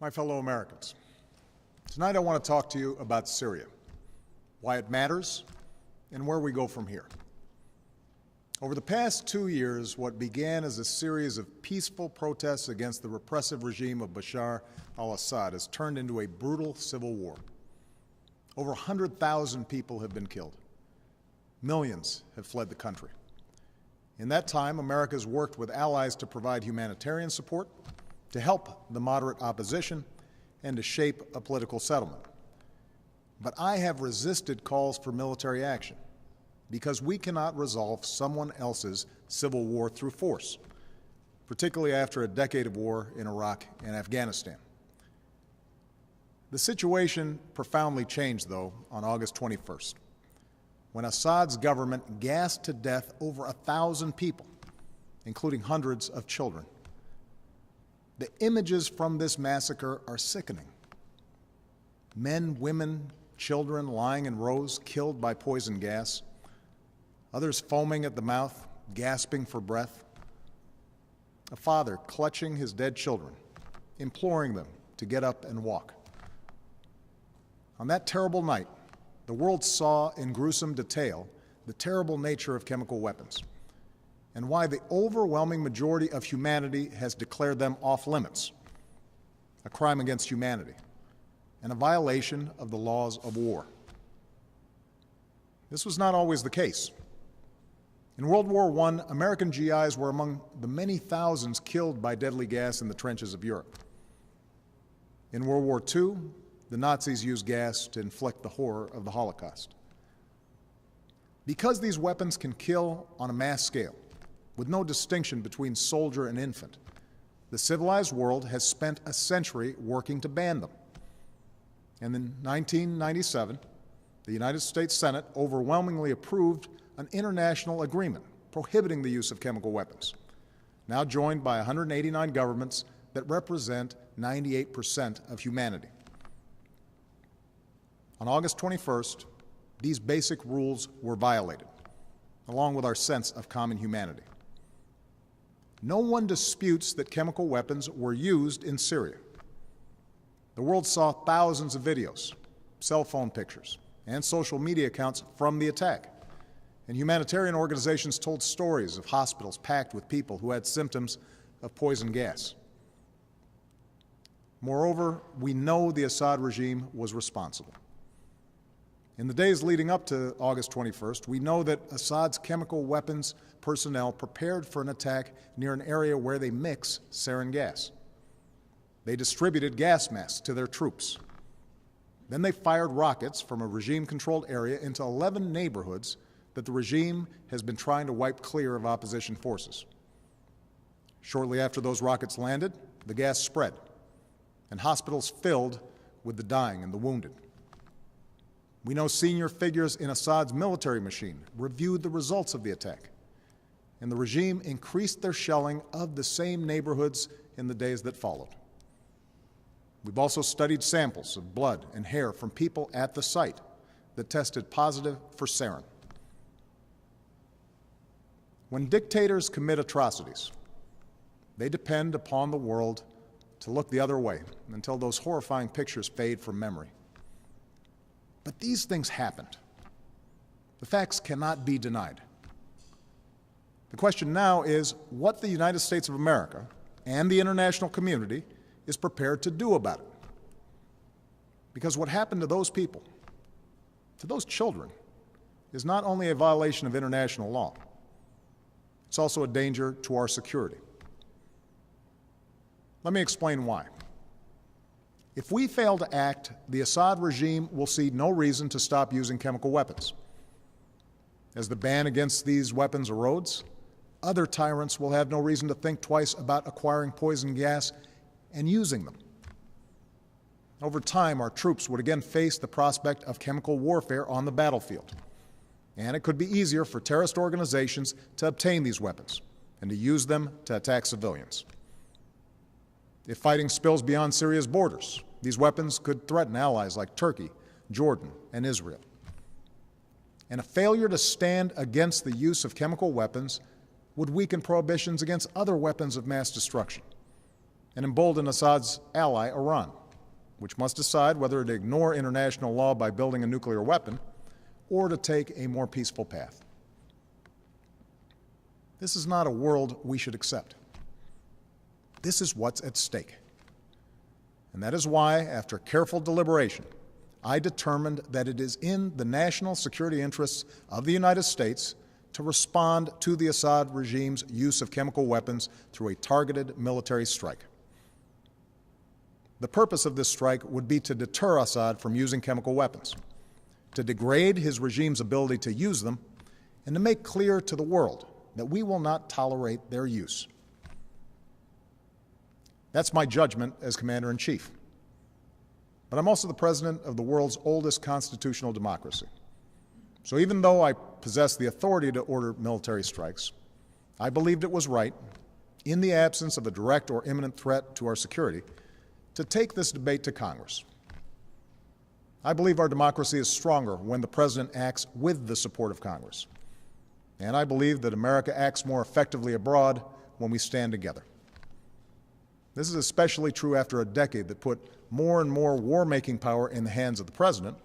My fellow Americans, tonight I want to talk to you about Syria, why it matters, and where we go from here. Over the past 2 years, what began as a series of peaceful protests against the repressive regime of Bashar al-Assad has turned into a brutal civil war. Over 100,000 people have been killed. Millions have fled the country. In that time, America has worked with allies to provide humanitarian support, to help the moderate opposition, and to shape a political settlement. But I have resisted calls for military action because we cannot resolve someone else's civil war through force, particularly after a decade of war in Iraq and Afghanistan. The situation profoundly changed, though, on August 21st, when Assad's government gassed to death over 1,000 people, including hundreds of children. The images from this massacre are sickening. Men, women, children lying in rows, killed by poison gas, others foaming at the mouth, gasping for breath. A father clutching his dead children, imploring them to get up and walk. On that terrible night, the world saw in gruesome detail the terrible nature of chemical weapons and why the overwhelming majority of humanity has declared them off limits, a crime against humanity, and a violation of the laws of war. This was not always the case. In World War I, American GIs were among the many thousands killed by deadly gas in the trenches of Europe. In World War II, the Nazis used gas to inflict the horror of the Holocaust. Because these weapons can kill on a mass scale, with no distinction between soldier and infant, the civilized world has spent a century working to ban them. And in 1997, the United States Senate overwhelmingly approved an international agreement prohibiting the use of chemical weapons, now joined by 189 governments that represent 98% of humanity. On August 21st, these basic rules were violated, along with our sense of common humanity. No one disputes that chemical weapons were used in Syria. The world saw thousands of videos, cell phone pictures, and social media accounts from the attack. And humanitarian organizations told stories of hospitals packed with people who had symptoms of poison gas. Moreover, we know the Assad regime was responsible. In the days leading up to August 21st, we know that Assad's chemical weapons personnel prepared for an attack near an area where they mix sarin gas. They distributed gas masks to their troops. Then they fired rockets from a regime-controlled area into 11 neighborhoods that the regime has been trying to wipe clear of opposition forces. Shortly after those rockets landed, the gas spread, and hospitals filled with the dying and the wounded. We know senior figures in Assad's military machine reviewed the results of the attack, and the regime increased their shelling of the same neighborhoods in the days that followed. We've also studied samples of blood and hair from people at the site that tested positive for sarin. When dictators commit atrocities, they depend upon the world to look the other way until those horrifying pictures fade from memory. But these things happened. The facts cannot be denied. The question now is what the United States of America and the international community is prepared to do about it. Because what happened to those people, to those children, is not only a violation of international law, it's also a danger to our security. Let me explain why. If we fail to act, the Assad regime will see no reason to stop using chemical weapons. As the ban against these weapons erodes, other tyrants will have no reason to think twice about acquiring poison gas and using them. Over time, our troops would again face the prospect of chemical warfare on the battlefield, and it could be easier for terrorist organizations to obtain these weapons and to use them to attack civilians. If fighting spills beyond Syria's borders, these weapons could threaten allies like Turkey, Jordan, and Israel. And a failure to stand against the use of chemical weapons would weaken prohibitions against other weapons of mass destruction, and embolden Assad's ally, Iran, which must decide whether to ignore international law by building a nuclear weapon or to take a more peaceful path. This is not a world we should accept. This is what's at stake. And that is why, after careful deliberation, I determined that it is in the national security interests of the United States to respond to the Assad regime's use of chemical weapons through a targeted military strike. The purpose of this strike would be to deter Assad from using chemical weapons, to degrade his regime's ability to use them, and to make clear to the world that we will not tolerate their use. That's my judgment as Commander-in-Chief. But I'm also the President of the world's oldest constitutional democracy. So even though I possess the authority to order military strikes, I believed it was right, in the absence of a direct or imminent threat to our security, to take this debate to Congress. I believe our democracy is stronger when the President acts with the support of Congress. And I believe that America acts more effectively abroad when we stand together. This is especially true after a decade that put more and more war-making power in the hands of the President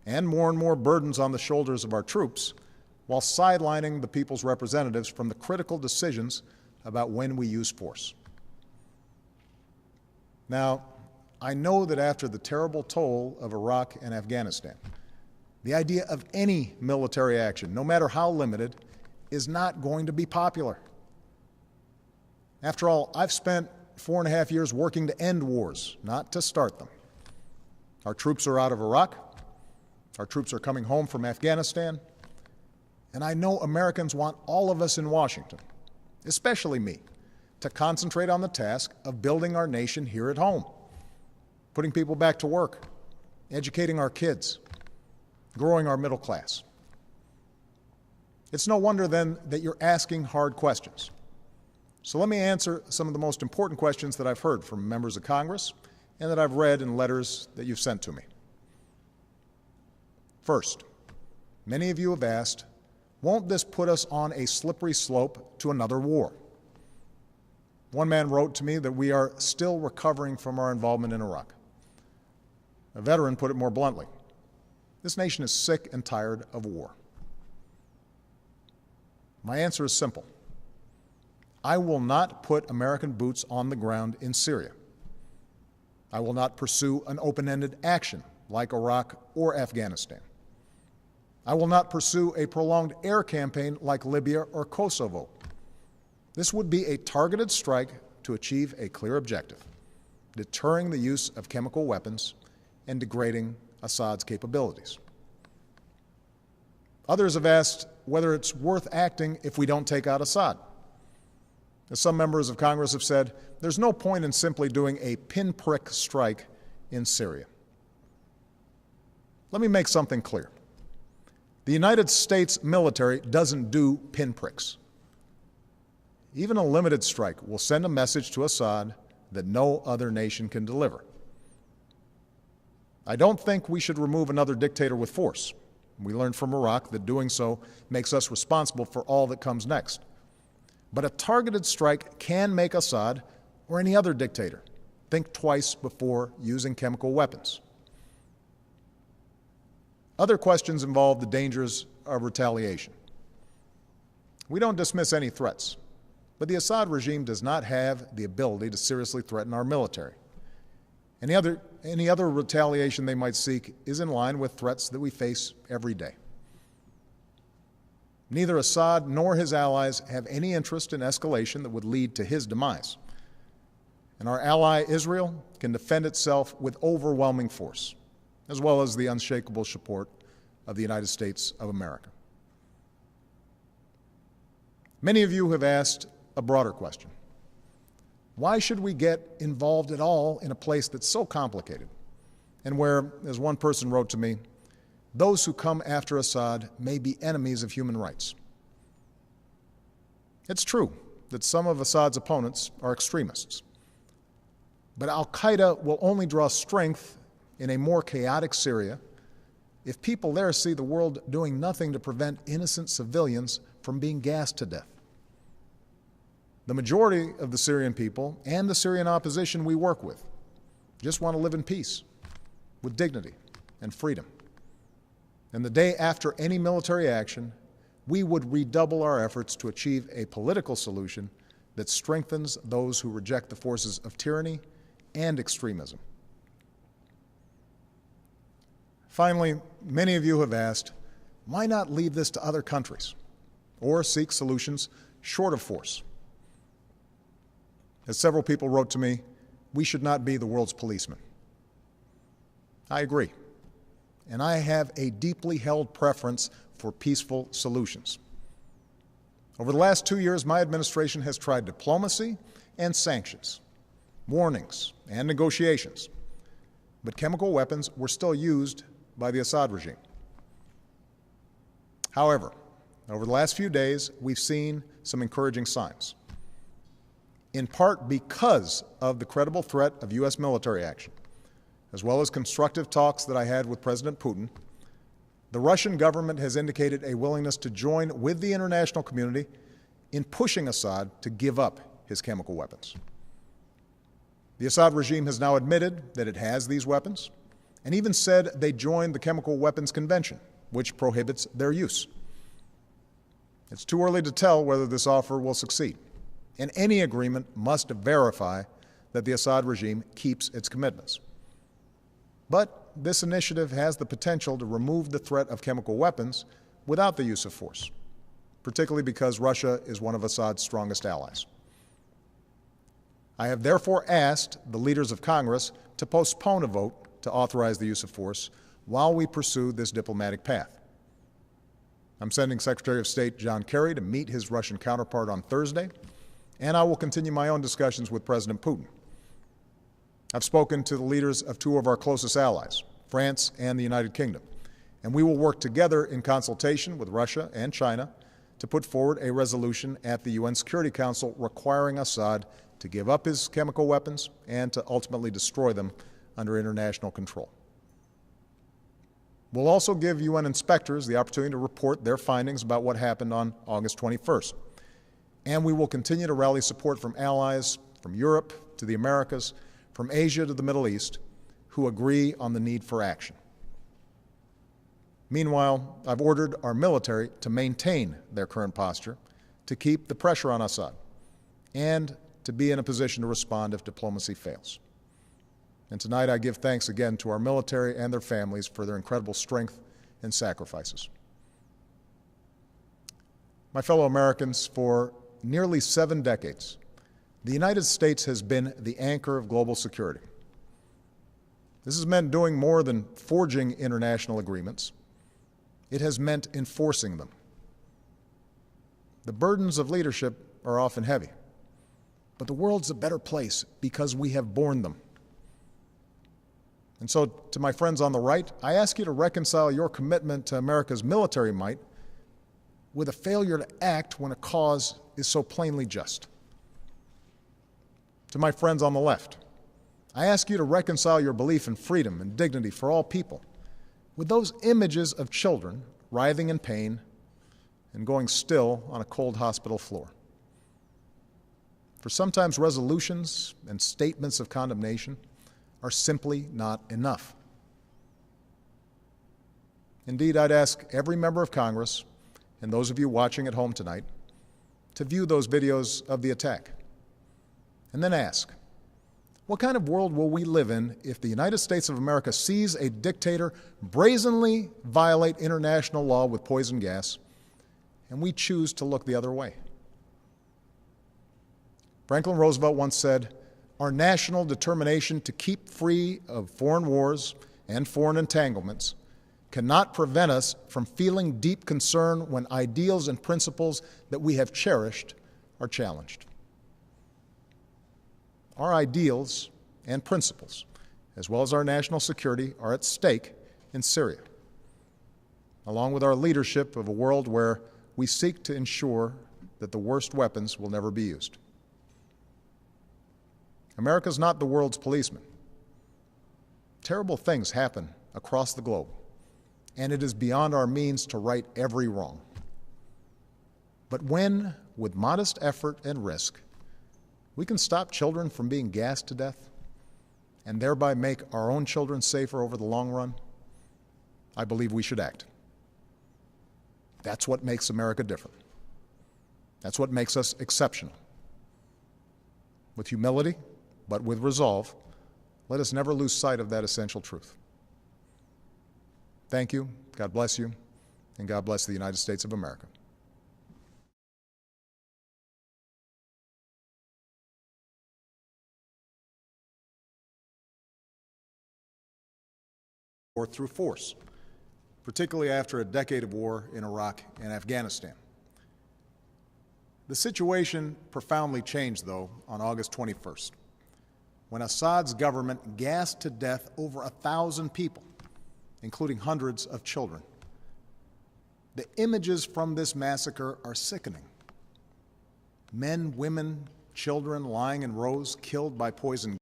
and more burdens on the shoulders of our troops, while sidelining the people's representatives from the critical decisions about when we use force. Now, I know that after the terrible toll of Iraq and Afghanistan, the idea of any military action, no matter how limited, is not going to be popular. After all, I've spent 4.5 years working to end wars, not to start them. Our troops are out of Iraq. Our troops are coming home from Afghanistan. And I know Americans want all of us in Washington, especially me, to concentrate on the task of building our nation here at home, putting people back to work, educating our kids, growing our middle class. It's no wonder then that you're asking hard questions. So let me answer some of the most important questions that I've heard from members of Congress and that I've read in letters that you've sent to me. First, many of you have asked, won't this put us on a slippery slope to another war? One man wrote to me that we are still recovering from our involvement in Iraq. A veteran put it more bluntly. This nation is sick and tired of war. My answer is simple. I will not put American boots on the ground in Syria. I will not pursue an open-ended action like Iraq or Afghanistan. I will not pursue a prolonged air campaign like Libya or Kosovo. This would be a targeted strike to achieve a clear objective, deterring the use of chemical weapons and degrading Assad's capabilities. Others have asked whether it's worth acting if we don't take out Assad. As some members of Congress have said, there's no point in simply doing a pinprick strike in Syria. Let me make something clear. The United States military doesn't do pinpricks. Even a limited strike will send a message to Assad that no other nation can deliver. I don't think we should remove another dictator with force. We learned from Iraq that doing so makes us responsible for all that comes next. But a targeted strike can make Assad, or any other dictator, think twice before using chemical weapons. Other questions involve the dangers of retaliation. We don't dismiss any threats, but the Assad regime does not have the ability to seriously threaten our military. Any other retaliation they might seek is in line with threats that we face every day. Neither Assad nor his allies have any interest in escalation that would lead to his demise. And our ally, Israel, can defend itself with overwhelming force, as well as the unshakable support of the United States of America. Many of you have asked a broader question. Why should we get involved at all in a place that's so complicated and where, as one person wrote to me, those who come after Assad may be enemies of human rights? It's true that some of Assad's opponents are extremists, but al-Qaeda will only draw strength in a more chaotic Syria if people there see the world doing nothing to prevent innocent civilians from being gassed to death. The majority of the Syrian people and the Syrian opposition we work with just want to live in peace, with dignity and freedom. And the day after any military action, we would redouble our efforts to achieve a political solution that strengthens those who reject the forces of tyranny and extremism. Finally, many of you have asked, why not leave this to other countries or seek solutions short of force? As several people wrote to me, we should not be the world's policeman. I agree, and I have a deeply held preference for peaceful solutions. Over the last 2 years, my administration has tried diplomacy and sanctions, warnings and negotiations, but chemical weapons were still used by the Assad regime. However, over the last few days, we've seen some encouraging signs. In part because of the credible threat of U.S. military action, as well as constructive talks that I had with President Putin, the Russian government has indicated a willingness to join with the international community in pushing Assad to give up his chemical weapons. The Assad regime has now admitted that it has these weapons and even said they joined the Chemical Weapons Convention, which prohibits their use. It's too early to tell whether this offer will succeed, and any agreement must verify that the Assad regime keeps its commitments. But this initiative has the potential to remove the threat of chemical weapons without the use of force, particularly because Russia is one of Assad's strongest allies. I have therefore asked the leaders of Congress to postpone a vote to authorize the use of force while we pursue this diplomatic path. I'm sending Secretary of State John Kerry to meet his Russian counterpart on Thursday, and I will continue my own discussions with President Putin. I've spoken to the leaders of two of our closest allies, France and the United Kingdom, and we will work together in consultation with Russia and China to put forward a resolution at the UN Security Council requiring Assad to give up his chemical weapons and to ultimately destroy them under international control. We'll also give UN inspectors the opportunity to report their findings about what happened on August 21st. And we will continue to rally support from allies from Europe to the Americas, from Asia to the Middle East, who agree on the need for action. Meanwhile, I've ordered our military to maintain their current posture, to keep the pressure on Assad, and to be in a position to respond if diplomacy fails. And tonight I give thanks again to our military and their families for their incredible strength and sacrifices. My fellow Americans, for nearly 7 decades, the United States has been the anchor of global security. This has meant doing more than forging international agreements. It has meant enforcing them. The burdens of leadership are often heavy, but the world's a better place because we have borne them. And so, to my friends on the right, I ask you to reconcile your commitment to America's military might with a failure to act when a cause is so plainly just. To my friends on the left, I ask you to reconcile your belief in freedom and dignity for all people with those images of children writhing in pain and going still on a cold hospital floor. For sometimes resolutions and statements of condemnation are simply not enough. Indeed, I'd ask every member of Congress and those of you watching at home tonight to view those videos of the attack and then ask, what kind of world will we live in if the United States of America sees a dictator brazenly violate international law with poison gas and we choose to look the other way? Franklin Roosevelt once said, "Our national determination to keep free of foreign wars and foreign entanglements cannot prevent us from feeling deep concern when ideals and principles that we have cherished are challenged." Our ideals and principles, as well as our national security, are at stake in Syria, along with our leadership of a world where we seek to ensure that the worst weapons will never be used. America is not the world's policeman. Terrible things happen across the globe, and it is beyond our means to right every wrong. But when, with modest effort and risk, we can stop children from being gassed to death and thereby make our own children safer over the long run, I believe we should act. That's what makes America different. That's what makes us exceptional. With humility, but with resolve, let us never lose sight of that essential truth. Thank you, God bless you, and God bless the United States of America. Or through force, particularly after a decade of war in Iraq and Afghanistan. The situation profoundly changed, though, on August 21st, when Assad's government gassed to death over 1,000 people, including hundreds of children. The images from this massacre are sickening. Men, women, children lying in rows, killed by poison.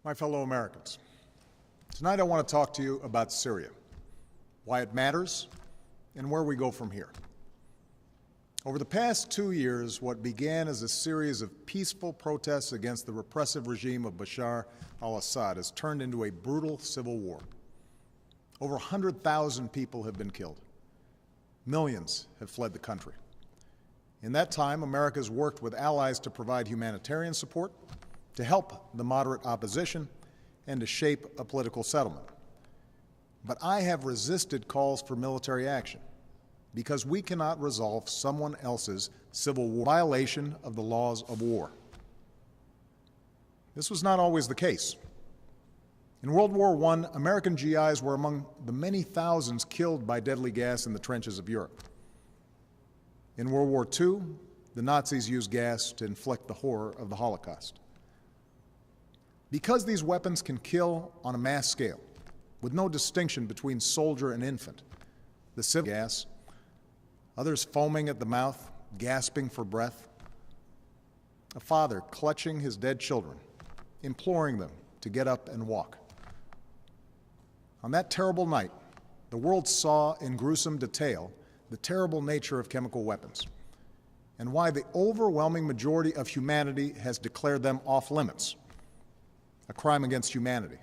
My fellow Americans, tonight I want to talk to you about Syria, why it matters, and where we go from here. Over the past 2 years, what began as a series of peaceful protests against the repressive regime of Bashar al-Assad has turned into a brutal civil war. Over 100,000 people have been killed. Millions have fled the country. In that time, America has worked with allies to provide humanitarian support, to help the moderate opposition, and to shape a political settlement. But I have resisted calls for military action because we cannot resolve someone else's civil war violation of the laws of war. This was not always the case. In World War I, American GIs were among the many thousands killed by deadly gas in the trenches of Europe. In World War II, the Nazis used gas to inflict the horror of the Holocaust. Because these weapons can kill on a mass scale, with no distinction between soldier and infant, the civil gas, others foaming at the mouth, gasping for breath, a father clutching his dead children, imploring them to get up and walk. On that terrible night, the world saw in gruesome detail the terrible nature of chemical weapons and why the overwhelming majority of humanity has declared them off limits, a crime against humanity.